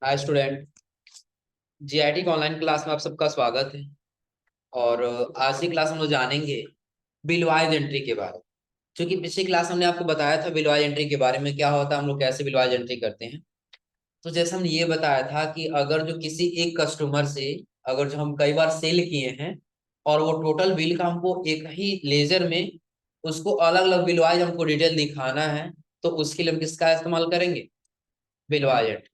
Hi student. GIT के online class में आप सबका स्वागत है। और आज की क्लास हम लोग जानेंगे बिलवाइज एंट्री के बारे में। क्योंकि पिछली क्लास हमने आपको बताया था बिलवाइज एंट्री के बारे में, क्या होता है, हम लोग कैसे बिलवाइज एंट्री करते हैं। तो जैसे हमने ये बताया था कि अगर जो किसी एक कस्टमर से अगर जो हम कई बार सेल किए हैं और वो टोटल बिल का हमको एक ही लेजर में उसको अलग अलग बिलवाइज हमको डिटेल दिखाना है, तो उसके लिए हम किसका इस्तेमाल करेंगे? बिलवाइज एंट्री।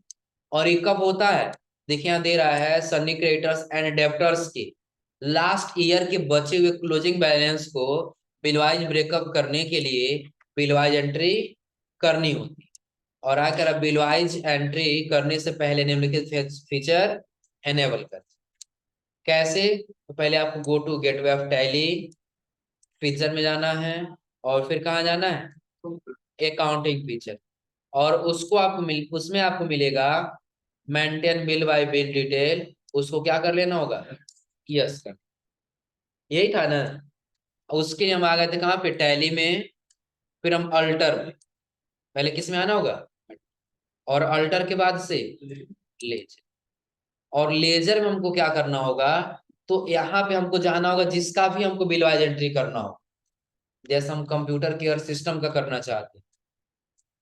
और ये कब होता है? देखिए यहाँ दे रहा है सन्नी क्रेडिटर्स एंड डेब्टर्स के लास्ट ईयर के बचे हुए क्लोजिंग बैलेंस को बिलवाइज ब्रेकअप करने के लिए बिलवाइज एंट्री करनी होती है। और अगर बिलवाइज एंट्री करने से पहले निम्नलिखित फीचर एनेबल कर। कैसे? तो पहले आपको go to gateway of Tally feature में जाना है, और फिर कहाँ जाना है? Accounting feature. और उसको आपको उसमें आपको मिलेगा maintain bill by bill detail. उसको क्या कर लेना होगा? यस कर। यही था ना। उसके लिए हम आ गए थे कहाँ पे? टैली में। फिर हम अल्टर में। पहले किस में आना होगा? और अल्टर के बाद से लेजर। और लेजर में हमको क्या करना होगा? तो यहाँ पे हमको जाना होगा जिसका भी हमको बिलवाइज एंट्री करना हो, जैसे हम कंप्यूटर केयर सिस्टम का करना चाहते हैं।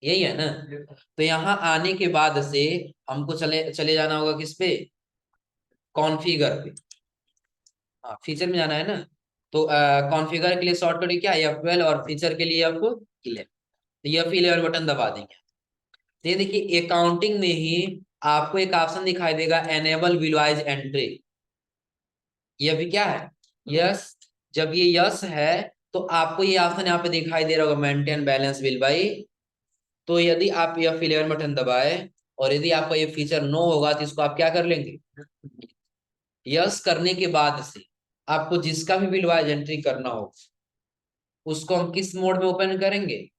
यही है ना। तो यहाँ आने के बाद से हमको चले चले जाना होगा किस पे? कॉन्फ़िगर पे। हाँ, फीचर में जाना है ना। तो कॉन्फ़िगर के लिए शॉर्टकट क्या है? F12। और फीचर के लिए F11। तो F11 बटन दबा देंगे। तो ये देखिए अकाउंटिंग में ही आपको एक ऑप्शन दिखाई देगा, एनेबल बिलवाइज एंट्री। ये भी क्या है? यस। जब ये यस है तो आपको ये ऑप्शन यहाँ पे दिखाई दे रहा होगा, मेंटेन बैलेंस बिल बाई। तो यदि आप F11 बटन दबाए और यदि आपका ये फीचर नो होगा तो इसको आप क्या कर लेंगे? यस करने के बाद से आपको जिसका भी बिलवाइज एंट्री करना हो उसको हम किस मोड में ओपन करेंगे?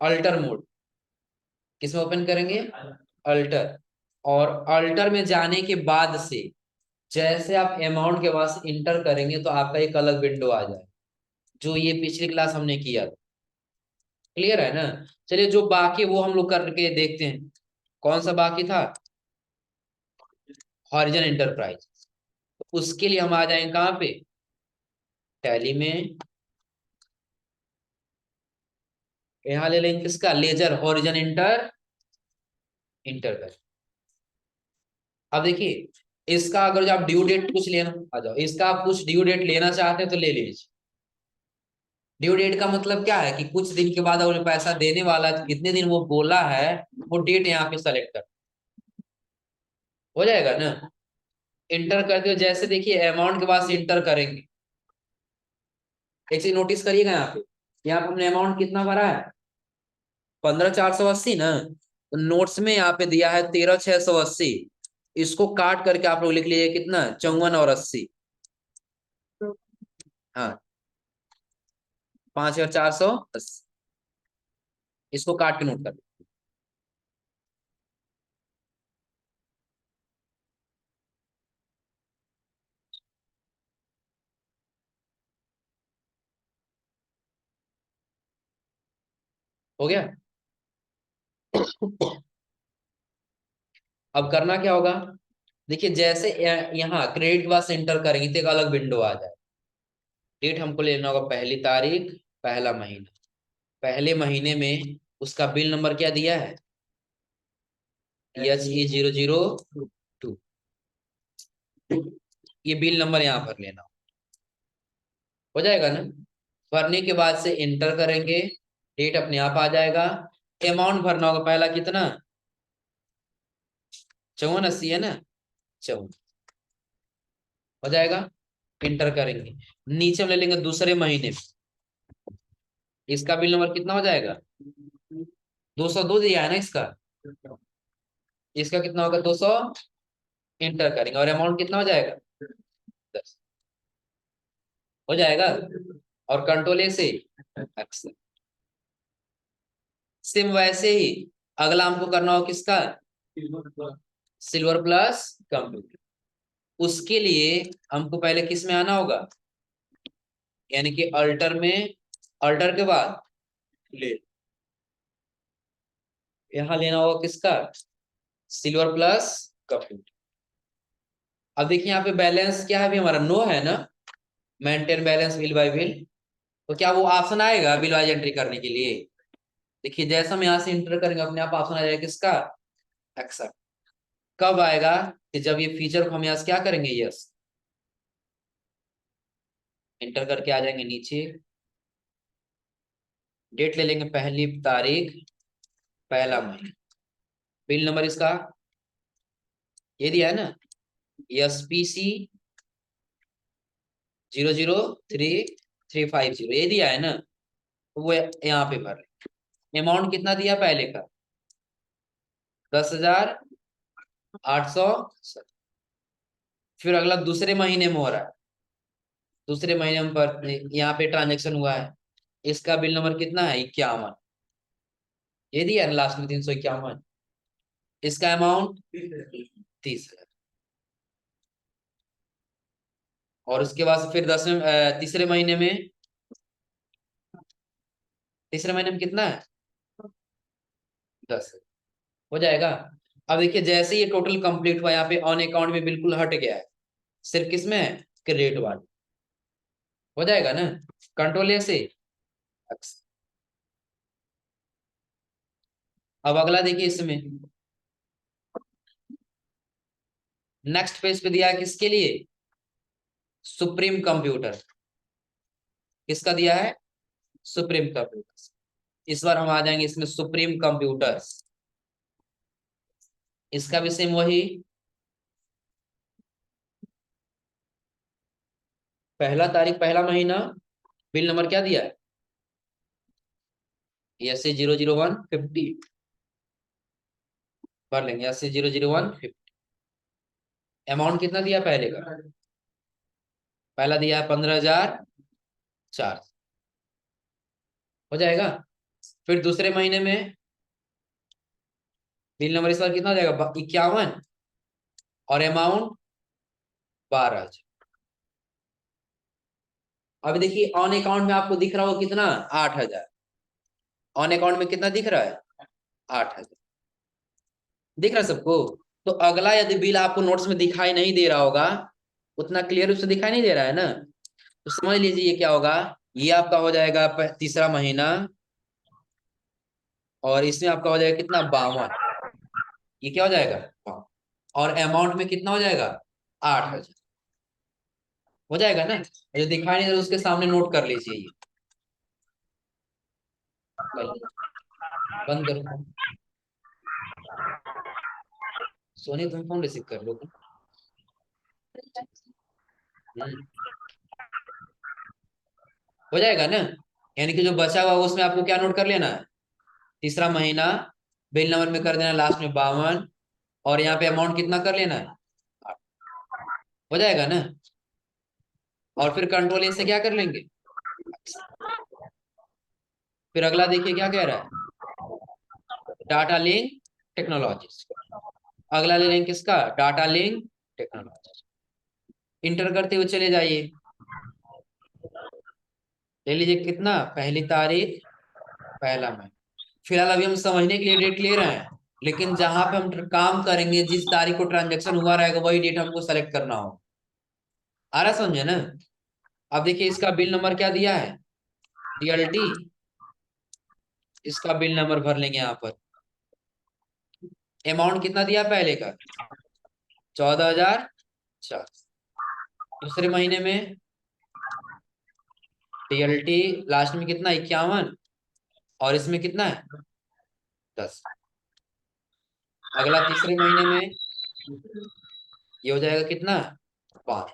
Alter mode. किस में ओपन करेंगे? अल्टर। और अल्टर में जाने के बाद से जैसे आप अमाउंट के पास इंटर करेंगे तो आपका एक अलग विंडो आ जाए, जो ये पिछली क्लास हमने किया था। क्लियर है ना? चलिए जो बाकी वो हम लोग करके देखते हैं। कौन सा बाकी था? Horizon enterprise. उसके लिए हम आ जाएंगे कहाँ पे? टैली में। यहाँ ले लेंगे किसका? Ledger horizon enter enter. अब देखिए इसका अगर जो आप ड्यू डेट कुछ लेना आ जाओ, इसका आप कुछ ड्यू डेट लेना चाहते हैं तो ले लीजिए। ड्यू डेट का मतलब क्या है कि कुछ दिन के बाद अगर पैसा देने वाला है तो कितने दिन वो बोला है, वो डेट यहाँ पे सेलेक्ट कर। हो जाएगा ना। इंटर करते हो जैसे देखिए अमाउंट के पास इंटर करेंगे। एक चीज नोटिस करिएगा यहाँ पे, यहाँ पे हमने अमाउंट कितना भरा है? 15,480 ना। तो नोट्स में यहाँ पे दिया है 13,680। इसको काट करके आप लोग लिख लीजिए कितना? 54 और 80। हाँ, 5,480। इसको काट के नोट कर। हो गया। अब करना क्या होगा? देखिए जैसे यहाँ क्रेडिट के बाद एंटर करेंगे तो एक अलग विंडो आ जाए। डेट हमको लेना होगा पहली तारीख, पहला महीना। पहले महीने में उसका बिल नंबर क्या दिया है? HE002। ये बिल नंबर यहाँ पर लेना हो जाएगा ना। भरने के बाद से एंटर करेंगे, डेट अपने आप आ जाएगा। अमाउंट भरना होगा पहला कितना? 5480 है ना। 54 हो जाएगा। इंटर करेंगे। नीचे हम ले लेंगे दूसरे महीने में। इसका बिल नंबर कितना हो जाएगा? 202 दिया है ना इसका। इसका कितना होगा? 200। इंटर करेंगे और अमाउंट कितना हो जाएगा? 10 हो जाएगा। और कंट्रोल ए से एक्सेल। सेम वैसे ही अगला हमको करना हो किसका? Silver plus computer. उसके लिए हमको पहले किस में आना होगा? यानी कि अल्टर में। अल्टर के बाद ले यहाँ लेना होगा किसका? Silver plus computer. अब देखिए यहाँ पे बैलेंस क्या है, अभी हमारा नो है ना, maintain balance bill by bill. तो क्या वो ऑप्शन आएगा बिल वाइज एंट्री करने के लिए? देखिए जैसा हम यहाँ से इंटर करेंगे अपने आप ऑप्शन आ जाएगा किसका, एक्सेप्ट। कब आएगा कि जब ये फीचर को हम यहाँ से क्या करेंगे, यस, इंटर करके आ जाएंगे नीचे, डेट ले लेंगे पहली तारीख पहला महीना, बिल नंबर इसका ये दिया है ना, SPC 003350 ये दिया है ना, तो वो यहाँ पे भर ले। अमाउंट कितना दिया पहले का, 10,800। फिर अगला दूसरे महीने में हो रहा है, दूसरे महीने में पर यहाँ पे ट्रांजेक्शन हुआ है, इसका बिल नंबर कितना है, 51। ये दिया है लास्ट में 351। इसका अमाउंट 30,000। और उसके बाद फिर तीसरे महीने में, तीसरे महीने में कितना है, 10 हो जाएगा। अब देखिए जैसे ये टोटल कंप्लीट हुआ, यहाँ पे ऑन अकाउंट में बिल्कुल हट गया है, सिर्फ किसमें है, क्रेडिट वाले। हो जाएगा ना, कंट्रोल ऐसे। अब अगला देखिए इसमें, नेक्स्ट पेज पे दिया है किसके लिए, सुप्रीम कंप्यूटर। किसका दिया है, सुप्रीम कंप्यूटर्स। इस बार हम आ जाएंगे इसमें सुप्रीम कंप्यूटर्स, इसका भी सेम वही, पहला तारीख पहला महीना, बिल नंबर क्या दिया है, SC 00150 भर लेंगे, SC 00150। अमाउंट कितना दिया पहले का, पहला दिया है 15,004, हो जाएगा। फिर दूसरे महीने में बिल नंबर इस बार कितना हो जाएगा, 51, और अमाउंट 12,000। अभी देखिए ऑन अकाउंट में आपको दिख रहा हो कितना, 8,000। ऑन अकाउंट में कितना दिख रहा है, 8,000 दिख रहा है सबको। तो अगला यदि बिल आपको नोट्स में दिखाई नहीं दे रहा होगा, उतना क्लियर रूप से दिखाई नहीं दे रहा है ना, तो समझ लीजिए ये क्या होगा, ये आपका हो जाएगा तीसरा महीना, और इसमें आपका हो जाएगा कितना, 52। ये क्या हो जाएगा, 52। और अमाउंट में कितना हो जाएगा, 8,000 हो जाएगा ना। जो दिखाई नहीं दे रहा उसके सामने नोट कर लीजिए ये, बंद करो फोन। सोनी तुम फोन रिसीव कर लो। हो जाएगा ना, यानी कि जो बचा हुआ उसमें आपको क्या नोट कर लेना है, तीसरा महीना, बिल नंबर में कर देना लास्ट में 52, और यहाँ पे अमाउंट कितना कर लेना है, 8। हो जाएगा ना। और फिर कंट्रोल ए से क्या कर लेंगे, फिर अगला देखिए क्या कह रहा है, डाटा लिंक टेक्नोलॉजीज। अगला ले लेंगे किसका, डाटा लिंक टेक्नोलॉजी। इंटर करते हुए चले जाइए, ले लीजिए कितना, पहली तारीख पहला महीना। फिलहाल अभी हम समझने के लिए डेट ले रहे हैं, लेकिन जहां पे हम काम करेंगे जिस तारीख को ट्रांजेक्शन हुआ रहेगा वही डेट हमको सेलेक्ट करना हो। आ रहा समझे ना। अब देखिए इसका बिल नंबर क्या दिया है, DLT। इसका बिल नंबर भर लेंगे यहाँ पर। अमाउंट कितना दिया पहले का, 14,004। दूसरे महीने में DLT लास्ट में कितना, 51, और इसमें कितना है, 10। अगला तीसरे महीने में ये हो जाएगा कितना, 5,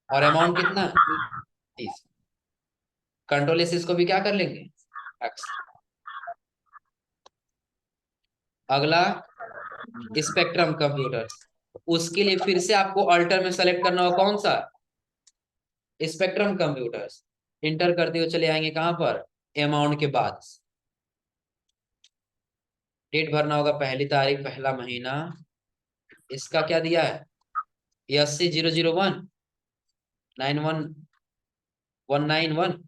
और अमाउंट कितना, 30। कंट्रोल एस इसको भी क्या कर लेंगे, X। अगला स्पेक्ट्रम कंप्यूटर, उसके लिए फिर से आपको अल्टर में सेलेक्ट करना होगा कौन सा, स्पेक्ट्रम कंप्यूटर्स। इंटर करते हुए चले आएंगे कहां पर, अमाउंट के बाद डेट भरना होगा, पहली तारीख पहला महीना। इसका क्या दिया है, 80,001,91191,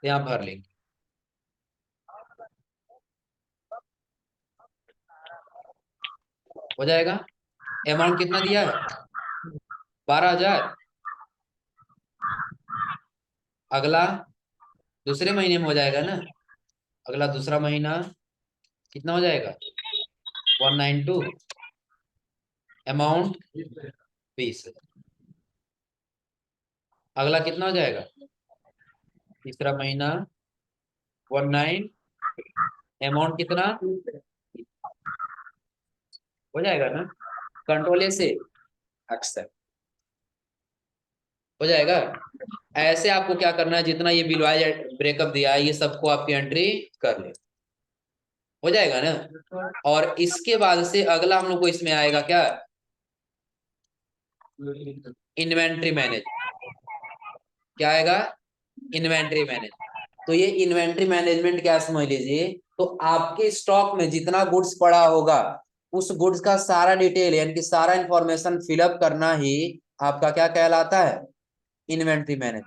यहाँ भर लेंगे। हो जाएगा। अमाउंट कितना दिया है? 12,000। अगला दूसरे महीने में हो जाएगा ना। अगला दूसरा महीना कितना हो जाएगा? 192। अमाउंट 20,000। अगला कितना हो जाएगा? तीसरा महीना 19। अमाउंट कितना? हो जाएगा ना। कंट्रोल ए से एक्सेप्ट हो जाएगा। ऐसे आपको क्या करना है, जितना ये बिल वाइज ब्रेकअप दिया है ये सबको आपकी एंट्री कर ले। हो जाएगा ना। और इसके बाद से अगला हम लोग को इसमें आएगा क्या? Inventory manage. क्या आएगा? Inventory manage. तो ये इन्वेंट्री मैनेजमेंट क्या समझ लीजिए, तो आपके स्टॉक में जितना गुड्स पड़ा होगा उस गुड्स का सारा डिटेल यानी कि सारा इंफॉर्मेशन फिलअप करना ही आपका क्या कहलाता है? Inventory manage.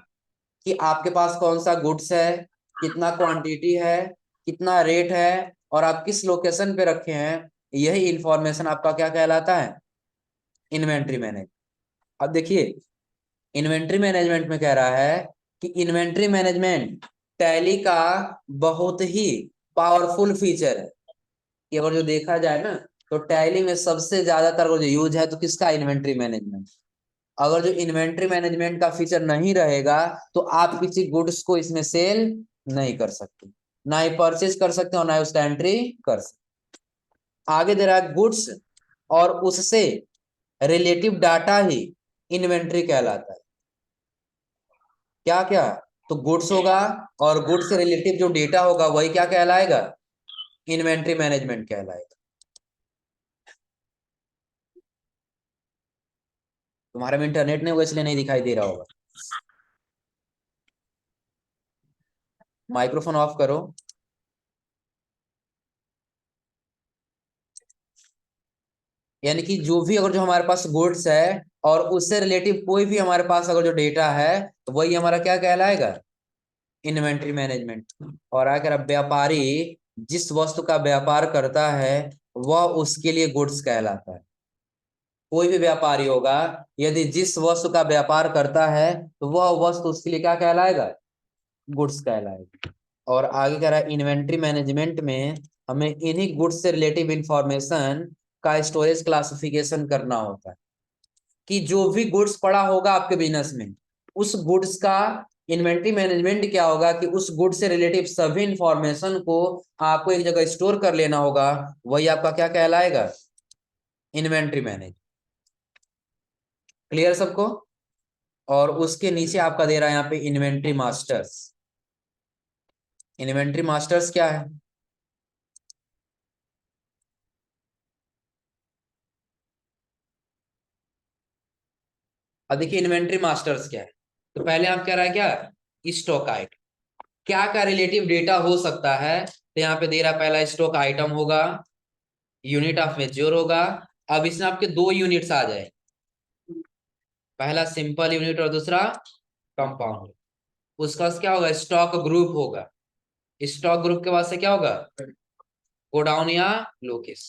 कि आपके पास कौन सा गुड्स है, कितना क्वांटिटी है, कितना रेट है, और आप किस लोकेशन पे रखे हैं, यही इंफॉर्मेशन आपका क्या कहलाता है? Inventory manage. अब देखिए, इन्वेंट्री मैनेजमेंट में कह रहा है कि इन्वेंट्री मैनेजमेंट टैली का बहुत ही पावरफुल फीचर है। कि अगर जो देखा जाए ना, तो टैली में सबसे ज्यादातर जो यूज है तो किसका? Inventory management. अगर जो इन्वेंट्री मैनेजमेंट का फीचर नहीं रहेगा तो आप किसी गुड्स को इसमें सेल नहीं कर सकते, ना ही परचेज कर सकते और ना ही उसका एंट्री कर सकते। आगे दे रहा है गुड्स और उससे रिलेटिव डाटा ही इन्वेंट्री कहलाता है। क्या क्या? तो गुड्स होगा और गुड्स से रिलेटिव जो डेटा होगा वही क्या कहलाएगा? इन्वेंट्री मैनेजमेंट कहलाएगा। तुम्हारे में इंटरनेट नहीं होगा इसलिए नहीं दिखाई दे रहा होगा। माइक्रोफोन ऑफ करो। यानी कि जो भी अगर जो हमारे पास गुड्स है और उससे रिलेटिव कोई भी हमारे पास अगर जो डेटा है तो वही हमारा क्या कहलाएगा? Inventory management. और अगर व्यापारी जिस वस्तु का व्यापार करता है वह उसके लिए गुड्स कहलाता है। कोई भी व्यापारी होगा, यदि जिस वस्तु का व्यापार करता है तो वह वस्तु उसके लिए क्या कहलाएगा? गुड्स कहलाएगा। और आगे कह रहा है इन्वेंट्री मैनेजमेंट में हमें इन्हीं गुड्स से रिलेटिव इंफॉर्मेशन का स्टोरेज क्लासिफिकेशन करना होता है। कि जो भी गुड्स पड़ा होगा आपके बिजनेस में, उस गुड्स का इन्वेंट्री मैनेजमेंट क्या होगा कि उस गुड्स से रिलेटिव सभी इंफॉर्मेशन को आपको एक जगह स्टोर कर लेना होगा। वही आपका क्या कहलाएगा? Inventory manage. क्लियर सबको? और उसके नीचे आपका दे रहा है यहाँ पे इन्वेंट्री मास्टर्स। इन्वेंट्री मास्टर्स क्या है? अब देखिए इन्वेंट्री मास्टर्स क्या है। तो पहले आप कह रहा है क्या? Stock item. क्या क्या रिलेटिव डेटा हो सकता है, तो यहाँ पे दे रहा पहला स्टॉक आइटम होगा, यूनिट ऑफ मेच्योर होगा। अब इसमें आपके दो यूनिट्स आ जाए, पहला सिंपल यूनिट और दूसरा कंपाउंड। उसका क्या होगा? स्टॉक ग्रुप होगा। स्टॉक ग्रुप के बाद से क्या होगा? गोडाउन या लोकेस।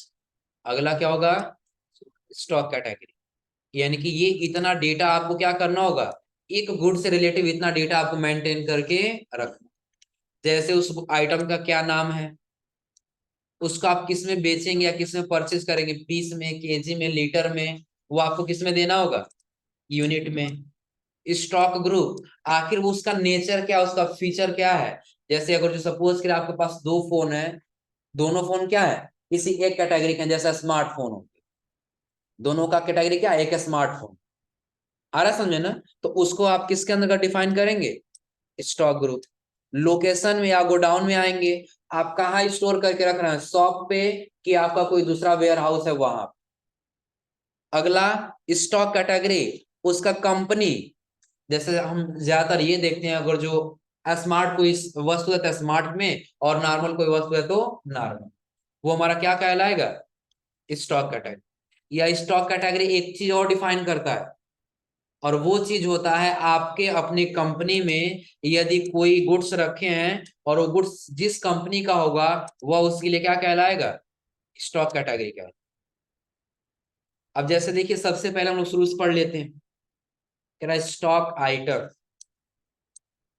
अगला क्या होगा? Stock category. यानी कि ये इतना डेटा आपको क्या करना होगा? एक गुड से रिलेटिव इतना डेटा आपको मेंटेन करके रखना। जैसे उस आइटम का क्या नाम है, उसको आप किस में बेचेंगे या किस में परचेज करेंगे, पीस में, केजी में, लीटर में, वो आपको किस में देना होगा? यूनिट में। स्टॉक ग्रुप, आखिर वो उसका नेचर क्या, उसका फीचर क्या है। जैसे अगर जो सपोज करें आपके पास दो फोन है, दोनों फोन क्या है? किसी एक कैटेगरी के, जैसा स्मार्टफोन हो, दोनों का कैटेगरी क्या है? एक स्मार्टफोन। आ रहा समझे ना? तो उसको आप किसके अंदर का डिफाइन करेंगे? Stock group. लोकेशन में या गोडाउन में आएंगे, आप कहाँ स्टोर करके रख रहे हैं, शॉप पे कि आपका कोई दूसरा वेयर हाउस है वहां। अगला स्टॉक कैटेगरी, उसका कंपनी। जैसे हम ज्यादातर ये देखते हैं, अगर जो स्मार्ट कोई वस्तु है तो स्मार्ट में, और नॉर्मल कोई वस्तु है तो नॉर्मल, वो हमारा क्या कहलाएगा? Stock category. या स्टॉक कैटेगरी एक चीज और डिफाइन करता है, और वो चीज होता है आपके अपनी कंपनी में यदि कोई गुड्स रखे हैं और वो गुड्स जिस कंपनी का होगा वह उसके लिए क्या कहलाएगा? स्टॉक कैटेगरी का। अब जैसे देखिए, सबसे पहले हम लोग शुरू से पढ़ लेते हैं। कह रहा है स्टॉक आइटम,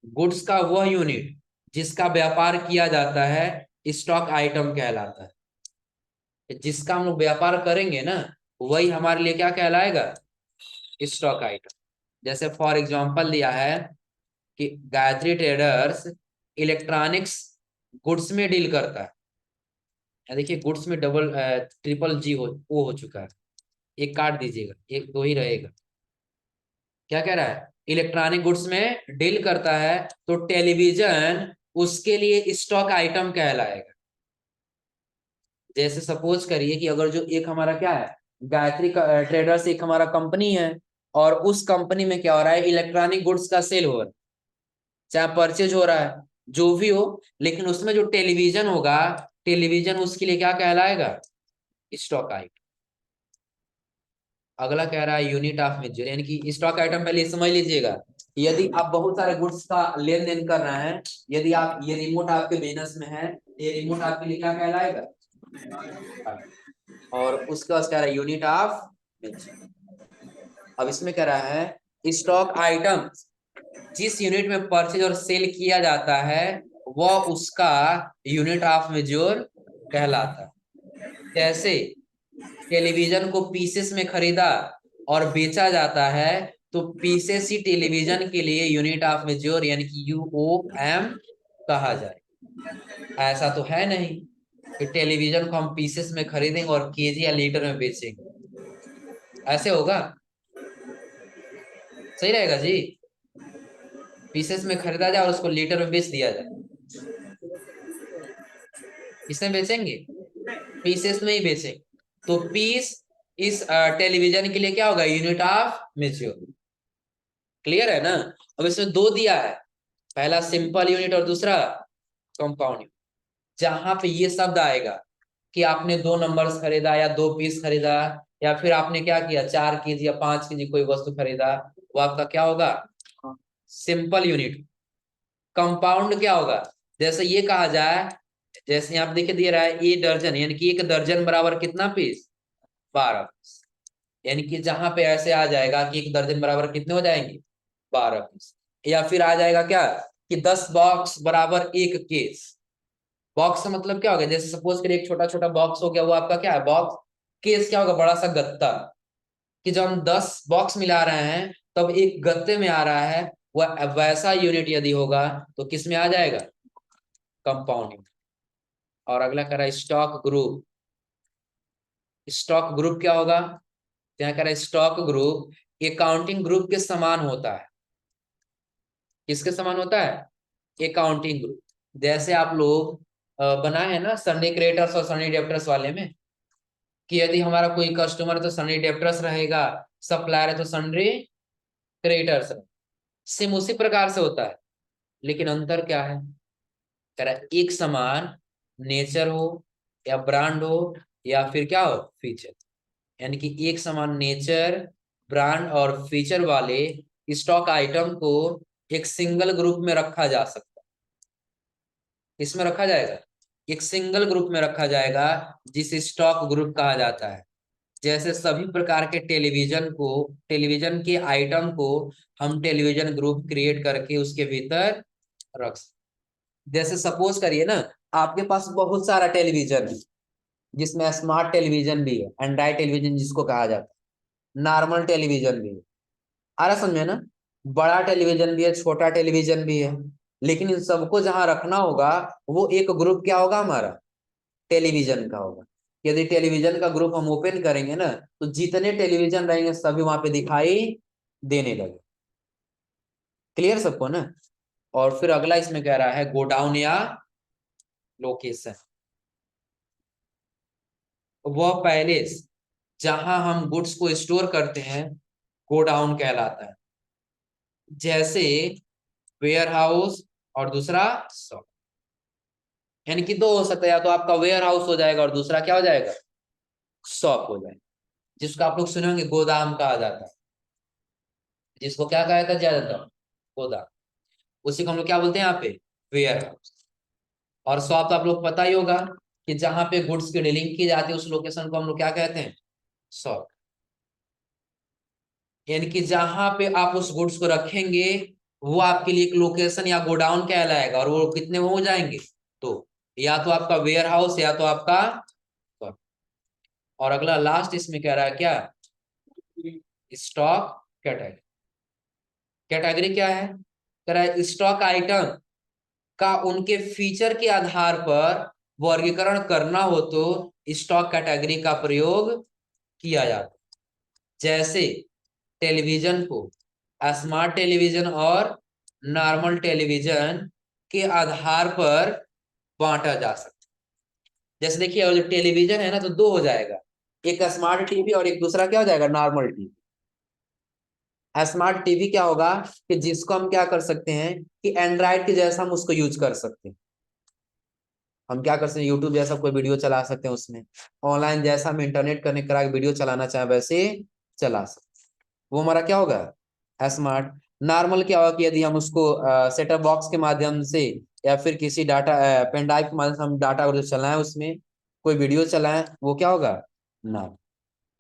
गुड्स का वह यूनिट जिसका व्यापार किया जाता है स्टॉक आइटम कहलाता है। जिसका हम लोग व्यापार करेंगे ना, वही हमारे लिए क्या कहलाएगा, स्टॉक आइटम। जैसे फॉर एग्जांपल दिया है कि गायत्री ट्रेडर्स इलेक्ट्रॉनिक्स गुड्स में डील करता है। देखिए गुड्स में डबल ट्रिपल जी हो चुका है, एक काट दीजिएगा, एक दो ही रहेगा। क्या कह रहा है, इलेक्ट्रॉनिक गुड्स में डील करता है, तो टेलीविजन उसके लिए स्टॉक आइटम कहलाएगा। जैसे सपोज करिए कि अगर जो एक हमारा क्या है, गायत्री ट्रेडर्स एक हमारा कंपनी है, और उस कंपनी में क्या हो रहा है, इलेक्ट्रॉनिक गुड्स का सेल हो रहा है, चाहे परचेज हो रहा है, जो भी हो, लेकिन उसमें जो टेलीविजन होगा, टेलीविजन उसके लिए क्या कहलाएगा, स्टॉक आइटम। अगला कह रहा है यूनिट ऑफ मेजर, यानी कि स्टॉक आइटम पहले समझ लीजिएगा। यदि आप बहुत सारे गुड्स का लेन देन कर रहे हैं, यदि आप ये रिमोट आपके बिजनेस में है, ये रिमोट आपके लिए क्या कहलाएगा, और उसके बाद कह रहा है यूनिट ऑफ मेजर। अब इसमें कह रहा है स्टॉक आइटम जिस यूनिट में परचेज और सेल किया जाता है वह उसका यूनिट ऑफ मेजर कहलाता है। जैसे टेलीविजन को पीसेस में खरीदा और बेचा जाता है, तो पीसेस ही टेलीविजन के लिए यूनिट ऑफ मेजर यानी कि यूओएम कहा जाए। ऐसा तो है नहीं कि टेलीविजन को हम पीसेस में खरीदेंगे और केजी या लीटर में बेचेंगे, ऐसे होगा, सही रहेगा जी। पीसेस में खरीदा जाए और उसको लीटर में बेच दिया जाए, किसमें बेचेंगे, पीसेस में ही बेचेंगे। तो पीस इस टेलीविजन के लिए क्या होगा, यूनिट ऑफ मेजर। क्लियर है ना। अब इसमें दो दिया है, पहला सिंपल यूनिट और दूसरा कंपाउंड यूनिट। जहां पे ये शब्द आएगा कि आपने दो नंबर्स खरीदा या दो पीस खरीदा, या फिर आपने क्या किया 4 केजी या 5 केजी कोई वस्तु खरीदा, वो आपका क्या होगा, सिंपल यूनिट। कंपाउंड क्या होगा, जैसे ये कहा जाए, जैसे यहाँ पे देखिए दिया रहा है ए दर्जन, यानी कि एक दर्जन बराबर कितना पीस, 12 पीस। यानी कि जहां पे ऐसे आ जाएगा कि एक दर्जन बराबर कितने हो जाएंगे, 12 पीस। या फिर आ जाएगा क्या, कि 10 बॉक्स बराबर एक केस। बॉक्स का मतलब क्या होगा, जैसे सपोज करिए एक छोटा छोटा बॉक्स हो गया, वो आपका क्या है बॉक्स। केस क्या होगा, बड़ा सा गत्ता। कि जब हम 10 बॉक्स मिला रहे हैं तब एक गत्ते में आ रहा है, वह वैसा यूनिट यदि होगा तो किस में आ जाएगा, कंपाउंड यूनिट। और अगला कह रहा है स्टॉक ग्रुप। स्टॉक ग्रुप क्या होगा, यहाँ कह रहा है स्टॉक ग्रुप अकाउंटिंग ग्रुप के समान होता है। किसके समान होता है, अकाउंटिंग ग्रुप। जैसे आप लोग बनाए हैं ना सन्नी क्रेडिटर्स और सन्नी डेब्टर्स वाले में, कि यदि हमारा कोई कस्टमर है तो सन्नी डेब्टर्स रहेगा, सप्लायर है तो सन्नी क्रेडिटर्स रहेगा। सेम उसी प्रकार से होता है, लेकिन अंतर क्या है, कह रहा है एक समान नेचर हो या ब्रांड हो या फिर क्या हो, फीचर। यानी कि एक समान नेचर, ब्रांड और फीचर वाले स्टॉक आइटम को एक सिंगल ग्रुप में रखा जा सकता है। इसमें रखा जाएगा, एक सिंगल ग्रुप में रखा जाएगा, जिसे स्टॉक ग्रुप कहा जाता है। जैसे सभी प्रकार के टेलीविजन को, टेलीविजन के आइटम को हम टेलीविजन ग्रुप क्रिएट करके उसके भीतर रख सकते। जैसे सपोज करिए ना, आपके पास बहुत सारा टेलीविजन है, जिसमें स्मार्ट टेलीविजन भी है, एंड्रॉइड टेलीविजन जिसको कहा जाता है, नॉर्मल टेलीविजन भी है, आ रहा समझे ना। बड़ा टेलीविजन भी है, छोटा टेलीविजन भी है, लेकिन इन सबको जहां रखना होगा, वो एक ग्रुप क्या होगा हमारा, टेलीविजन का होगा। यदि टेलीविजन का ग्रुप हम ओपन करेंगे ना, तो जितने टेलीविजन रहेंगे सभी वहां पे दिखाई देने लगे। क्लियर सबको ना। और फिर अगला इसमें कह रहा है गोडाउन या लोकेशन। वह पैलेस जहां हम गुड्स को स्टोर करते हैं गोडाउन कहलाता है। जैसे वेयर हाउस और दूसरा शॉप। यानी कि दो हो सकता है, या तो आपका वेयर हाउस हो जाएगा और दूसरा क्या हो जाएगा, शॉप हो जाएगा। जिसको आप लोग सुने होंगे गोदाम कहा जाता है, जिसको क्या कहा जाता है ज्यादातर, गोदाम। उसी को हम लोग क्या बोलते हैं यहाँ पे, वेयर हाउस। और शॉप तो आप लोग पता ही होगा कि जहां पे गुड्स की डीलिंग की जाती है, उस लोकेशन को हम लोग क्या कहते हैं, शॉप। यानी कि जहां पे आप उस गुड्स को रखेंगे वो आपके लिए एक लोकेशन या गोडाउन कहलाएगा, और वो कितने में हो जाएंगे, तो या तो आपका वेयर हाउस या तो आपका। और अगला लास्ट इसमें कह रहा है क्या, स्टॉक कैटेगरी। कैटेगरी क्या है, कह रहा है स्टॉक आइटम का उनके फीचर के आधार पर वर्गीकरण करना हो तो स्टॉक कैटेगरी का प्रयोग किया जाता है। जैसे टेलीविजन को स्मार्ट टेलीविजन और नॉर्मल टेलीविजन के आधार पर बांटा जा सकता है। जैसे देखिए जो टेलीविजन है ना, तो दो हो जाएगा, एक स्मार्ट टीवी और एक दूसरा क्या हो जाएगा, नॉर्मल टीवी। स्मार्ट टीवी क्या होगा कि जिसको हम क्या कर सकते हैं कि एंड्रॉइड के जैसा हम उसको यूज कर सकते हैं। हम क्या कर सकते हैं, यूट्यूब जैसा कोई वीडियो चला सकते हैं उसमें, ऑनलाइन जैसा हम इंटरनेट कनेक्ट करा के वीडियो चलाना चाहे वैसे चला सकते हैं। वो हमारा क्या होगा, स्मार्ट। नॉर्मल क्या होगा कि यदि हम उसको सेटअप बॉक्स के माध्यम से या फिर किसी डाटा पेन ड्राइव के माध्यम से हम डाटा जो चलाएं उसमें कोई वीडियो चलाएं, वो क्या होगा, ना।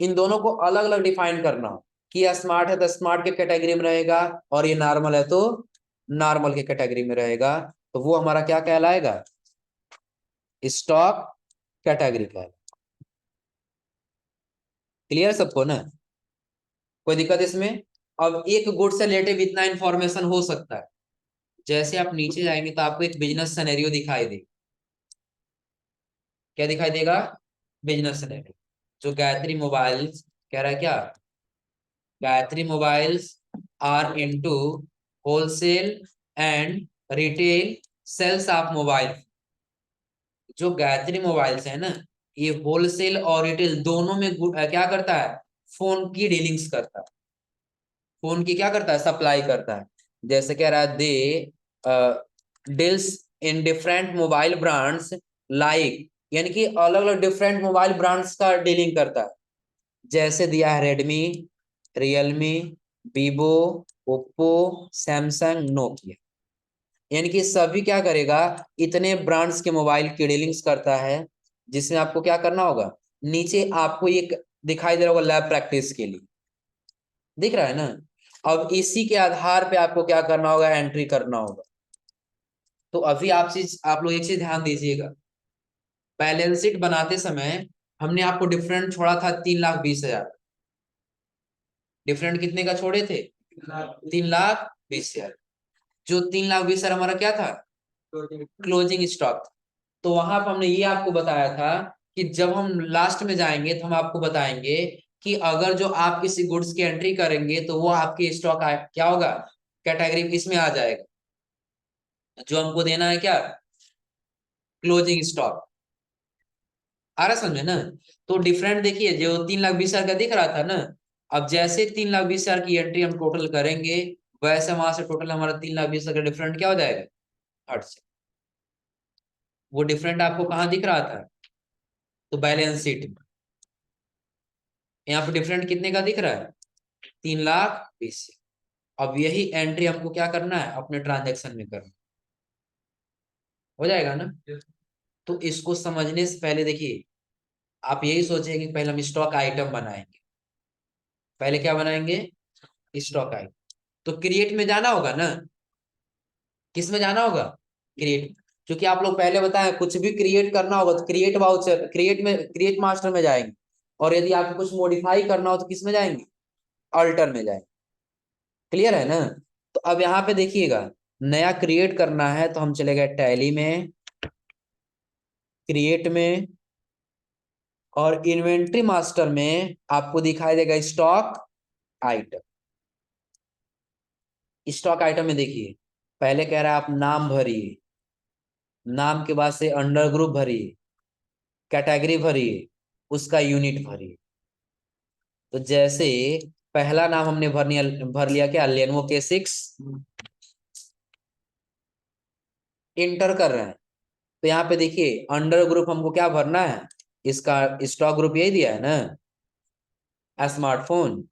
इन दोनों को अलग अलग डिफाइन करना हो कि यह स्मार्ट है तो स्मार्ट के कैटेगरी में रहेगा, और ये नॉर्मल है तो नॉर्मल के कैटेगरी में रहेगा, तो वो हमारा क्या कहलाएगा, स्टॉक कैटेगरी कहलाएगा। क्लियर सबको ना, कोई दिक्कत इसमें। अब एक गुड से रिलेटेड इतना इंफॉर्मेशन हो सकता है, जैसे आप नीचे जाएंगे तो आपको एक बिजनेस सिनेरियो दिखाई देगा। क्या दिखाई देगा, बिजनेस सिनेरियो। जो गायत्री मोबाइल्स कह रहा है क्या, Gayatri mobiles are into wholesale and retail sales of mobile. जो गायत्री मोबाइल्स है ना, ये होलसेल और रिटेल दोनों में क्या करता है, फोन की डीलिंग्स करता है। फोन की क्या करता है, सप्लाई करता है। जैसे कह रहा है they deals in different mobile brands like, यानी कि अलग अलग डिफरेंट मोबाइल ब्रांड्स का डीलिंग करता है। जैसे दिया है Redmi, Realme, Vivo, Oppo, Samsung, Nokia. यानी कि सभी क्या करेगा, इतने ब्रांड्स के मोबाइल की डीलिंग्स करता है। जिसमें आपको क्या करना होगा, नीचे आपको एक दिखाई दे रहा होगा लैब प्रैक्टिस के लिए, दिख रहा है ना। अब इसी के आधार पे आपको क्या करना होगा, एंट्री करना होगा। तो अभी आप लोग एक चीज ध्यान दीजिएगा, बैलेंस शीट बनाते समय हमने आपको डिफरेंट छोड़ा था 3,20,000। डिफरेंट कितने का छोड़े थे, 3,20,000। जो 3,20,000 हमारा क्या था, क्लोजिंग स्टॉक। तो वहां पर हमने ये आपको बताया था कि जब हम लास्ट में जाएंगे तो हम आपको बताएंगे कि अगर जो आप किसी गुड्स की एंट्री करेंगे तो वो आपके स्टॉक क्या होगा, कैटेगरी इसमें आ जाएगा। जो हमको देना है क्या, क्लोजिंग स्टॉक। आ रहा समझे ना। तो डिफरेंट देखिए, जो 3,20,000 का दिख रहा था ना, अब जैसे 3,20,000 की एंट्री हम टोटल करेंगे, वैसे वहां से टोटल हमारा 3,20,000 का डिफरेंट क्या हो जाएगा, हट से। वो डिफरेंट आपको कहाँ दिख रहा था, तो बैलेंस शीट में। यहाँ पे डिफरेंट कितने का दिख रहा है, 3,20,000। अब यही एंट्री हमको क्या करना है, अपने ट्रांजेक्शन में करना। हो जाएगा ना। तो इसको समझने से पहले देखिए, आप यही सोचेंगे कि पहले हम स्टॉक आइटम बनाएंगे। पहले क्या बनाएंगे, स्टॉक आइटम। तो क्रिएट में जाना होगा ना, किस में जाना होगा, क्रिएट। क्योंकि आप लोग पहले बताए कुछ भी क्रिएट करना होगा तो क्रिएट वाउचर, क्रिएट में, क्रिएट मास्टर में जाएंगे। और यदि आपको कुछ मॉडिफाई करना हो तो किस में जाएंगे, अल्टर में जाएंगे। क्लियर है ना। तो अब यहाँ पे देखिएगा, नया क्रिएट करना है तो हम चले गए टैली में, क्रिएट में, और इन्वेंट्री मास्टर में आपको दिखाई देगा स्टॉक आइटम। स्टॉक आइटम में देखिए, पहले कह रहा है आप नाम भरिए, नाम के बाद से अंडर ग्रुप भरिए, कैटेगरी भरिए, उसका यूनिट भरिए। तो जैसे पहला नाम हमने भर लिया क्या, लेनोवो K6, इंटर कर रहे हैं। तो यहाँ पे देखिए अंडर ग्रुप हमको क्या भरना है, इसका स्टॉक ग्रुप यही दिया है ना, स्मार्टफोन।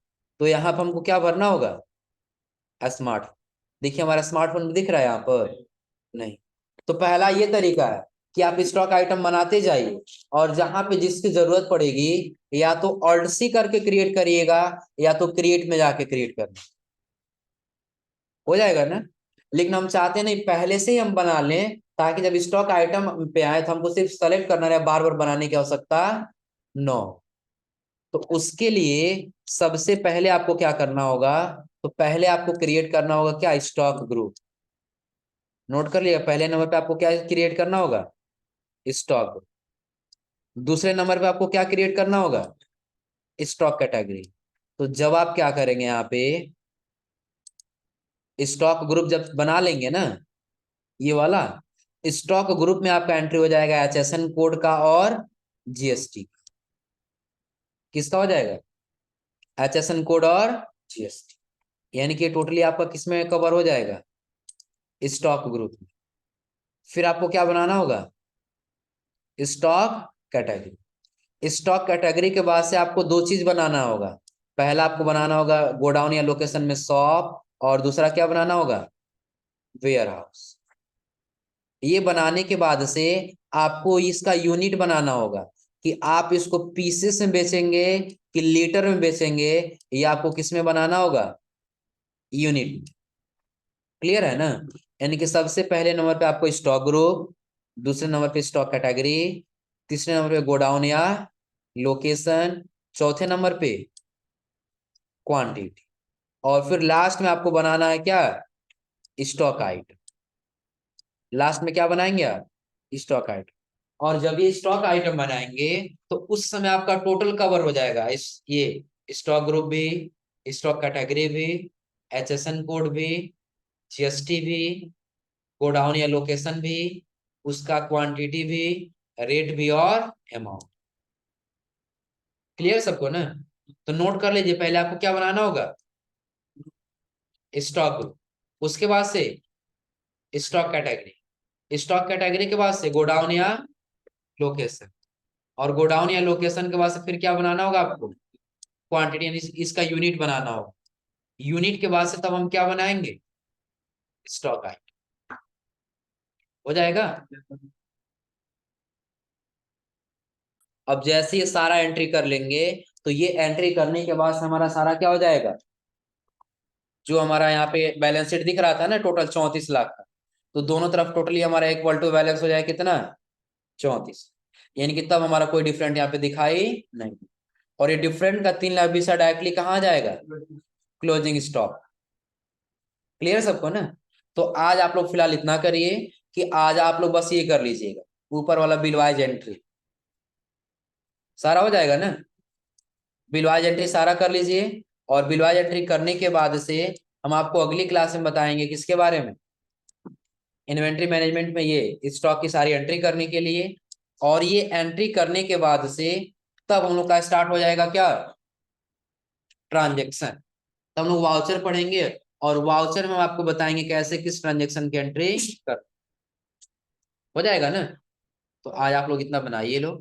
तो यहाँ पर हमको क्या भरना होगा, स्मार्ट। देखिए हमारा स्मार्टफोन दिख रहा है यहाँ पर, नहीं। तो पहला ये तरीका है कि आप स्टॉक आइटम बनाते जाइए और जहां पे जिसकी जरूरत पड़ेगी या तो ऑल्ट सी करके क्रिएट करिएगा या तो क्रिएट में जाके क्रिएट करना, हो जाएगा ना। लेकिन हम चाहते नहीं पहले से ही हम बना लें ताकि जब स्टॉक आइटम पे आए तो हमको सिर्फ सेलेक्ट करना रहे, बार बार बनाने की आवश्यकता नो। तो उसके लिए सबसे पहले आपको क्या करना होगा, तो पहले आपको क्रिएट करना होगा क्या, स्टॉक ग्रुप। नोट कर लिया, पहले नंबर पे आपको क्या क्रिएट करना होगा, स्टॉक। दूसरे नंबर पे आपको क्या क्रिएट करना होगा, स्टॉक कैटेगरी। तो जब आप क्या करेंगे यहाँ पे स्टॉक ग्रुप जब बना लेंगे ना, ये वाला स्टॉक ग्रुप में आपका एंट्री हो जाएगा HSN कोड का और GST। किसका हो जाएगा, HSN कोड और GST, यानी कि टोटली आपका किसमें कवर हो जाएगा, स्टॉक ग्रुप में। फिर आपको क्या बनाना होगा, स्टॉक कैटेगरी। स्टॉक कैटेगरी के बाद से आपको दो चीज बनाना होगा। पहला आपको बनाना होगा गोडाउन या लोकेशन में शॉप, और दूसरा क्या बनाना होगा, वेयर हाउस। ये बनाने के बाद से आपको इसका यूनिट बनाना होगा कि आप इसको पीसेस में बेचेंगे कि लीटर में बेचेंगे, ये आपको किस में बनाना होगा, यूनिट। क्लियर है ना। यानी कि सबसे पहले नंबर पे आपको स्टॉक ग्रुप, दूसरे नंबर पे स्टॉक कैटेगरी, तीसरे नंबर पे गोडाउन या लोकेशन, चौथे नंबर पे क्वांटिटी, और फिर लास्ट में आपको बनाना है क्या, स्टॉक आइटम। लास्ट में क्या बनाएंगे आप, स्टॉक आइटम। और जब ये स्टॉक आइटम बनाएंगे तो उस समय आपका टोटल कवर हो जाएगा, इस ये स्टॉक ग्रुप भी, स्टॉक कैटेगरी भी, HSN कोड भी, GST भी, गोडाउन या लोकेशन भी, उसका क्वांटिटी भी, रेट भी और अमाउंट। क्लियर सबको ना। तो नोट कर लीजिए, पहले आपको क्या बनाना होगा, स्टॉक ग्रुप, उसके बाद से स्टॉक कैटेगरी, स्टॉक कैटेगरी के बाद से गोडाउन या लोकेशन, और गोडाउन या लोकेशन के बाद से फिर क्या बनाना होगा आपको, क्वांटिटी, यानी इसका यूनिट बनाना होगा। यूनिट के बाद से तब हम क्या बनाएंगे, स्टॉक आइटम। हो जाएगा। अब जैसे ये सारा एंट्री कर लेंगे तो ये एंट्री करने के बाद हमारा सारा क्या हो जाएगा, जो हमारा यहाँ पे बैलेंस शीट दिख रहा था ना टोटल 34 लाख का, तो दोनों तरफ टोटली हमारा इक्वल टू बैलेंस हो जाएगा कितना, 34। यानी कि तब हमारा कोई डिफरेंट यहाँ पे दिखाई नहीं। और ये डिफरेंट का 3 लाख भी डायरेक्टली कहाँ जाएगा, क्लोजिंग स्टॉक। क्लियर सबको ना। तो आज आप लोग फिलहाल इतना करिए कि आज आप लोग बस ये कर लीजिएगा, ऊपर वाला बिलवाइज एंट्री सारा हो जाएगा ना। बिलवाइज एंट्री सारा कर लीजिए, और बिलवाइज एंट्री करने के बाद से हम आपको अगली क्लास में बताएंगे किसके बारे में, इन्वेंट्री मैनेजमेंट में ये स्टॉक की सारी एंट्री करने के लिए। और ये एंट्री करने के बाद से तब हम लोग का स्टार्ट हो जाएगा क्या, ट्रांजेक्शन। तब हम लोग वाउचर पढ़ेंगे, और वाउचर में हम आपको बताएंगे कैसे किस ट्रांजेक्शन की एंट्री कर, हो जाएगा ना। तो आज आप लोग इतना बनाइए लो।